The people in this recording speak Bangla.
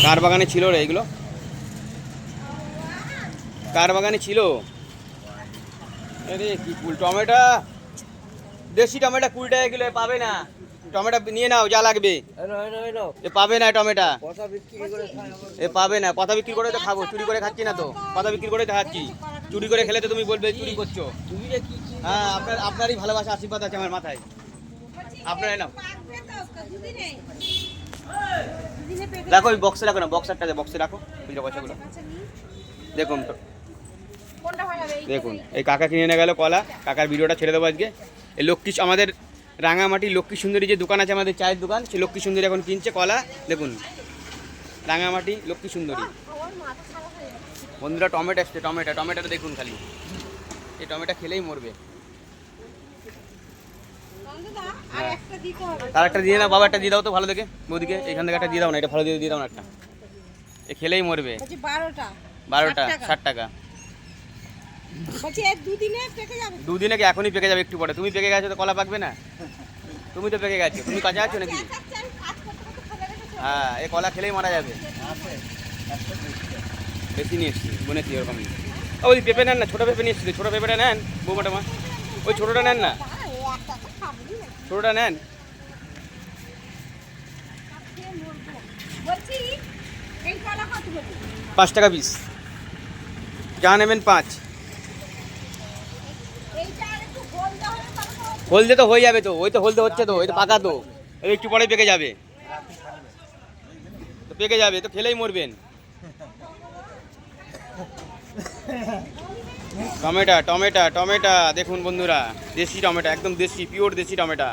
কার বাগানে ছিল রে এগুলো? কার বাগানে ছিল? আরে কি ফুল টমেটো, দেশি টমেটো 20 টাকা কিলো পাবে না। টমেটো নিয়ে নাও যা লাগবে। এ পাবে না টমেটো, এ পাবে না। কথা বিক্রি করে তো খাবো, চুরি করে খাচ্ছি না তো। কথা বিক্রি করে তো খাচ্ছি, চুরি করে খেলে তো তুমি বলবে চুরি করছো। হ্যাঁ, আপনারই ভালোবাসা আশীর্বাদ আছে আমার মাথায়। আপনার নাও, দেখো ওই বক্সে রাখো না, বক্সে রাখো খুচরো পয়সাগুলো। দেখুন দেখুন এই কাকা কিনে এনে গেল কলা। কাকার ভিডিওটা ছেড়ে দেবো আজকে। এই লক্ষ্মী, আমাদের রাঙামাটি লক্ষ্মী সুন্দরী যে দোকান আছে, আমাদের চায়ের দোকান, সেই লক্ষ্মী সুন্দরী এখন কিনছে কলা। দেখুন রাঙামাটি লক্ষ্মী সুন্দরী। বন্ধুরা টমেটো আসছে, টমেটোটা দেখুন খালি, এই টমেটো খেলেই মরবে। তার একটা দিয়ে না বাবা, একটা দিয়ে দাও তো ভালো দেখে বৌদিকে। এইখান থেকে একটা দিয়ে দাও না, এটা ভালো দিয়ে দাও না একটা, এ খেলেই মরবে। 12টা 60 টাকা। দুদিনে কি? এখনই পেকে যাবে একটু পরে। তুমি পেকে গেছো তো কলা পাকবে না? তুমি তো পেকে গেছো, তুমি কাঁচা আছো নাকি? হ্যাঁ, এই কলা খেলেই মারা যাবে। বেশি নিয়ে এসছি, বুনেছি ওরকম। ওই পেঁপে নেন না, ছোটো পেঁপে নিয়ে এসছি, ছোটো পেঁপেটা নেন বৌমাটা মা। ওই ছোটোটা নেন না, ছোটোটা নেন। 5 টাকা পিস, যা নেবেন 5। হলদে তো হয়ে যাবে তো, ওই তো হলদে হচ্ছে তো, ওই তো পাকা তো, এই একটু পরে পেকে যাবে। তো পেকে যাবে তো, খেলেই মরবেন। টমেটো দেখুন বন্ধুরা, দেশি টমেটো, একদম দেশি, পিওর দেশি টমেটো।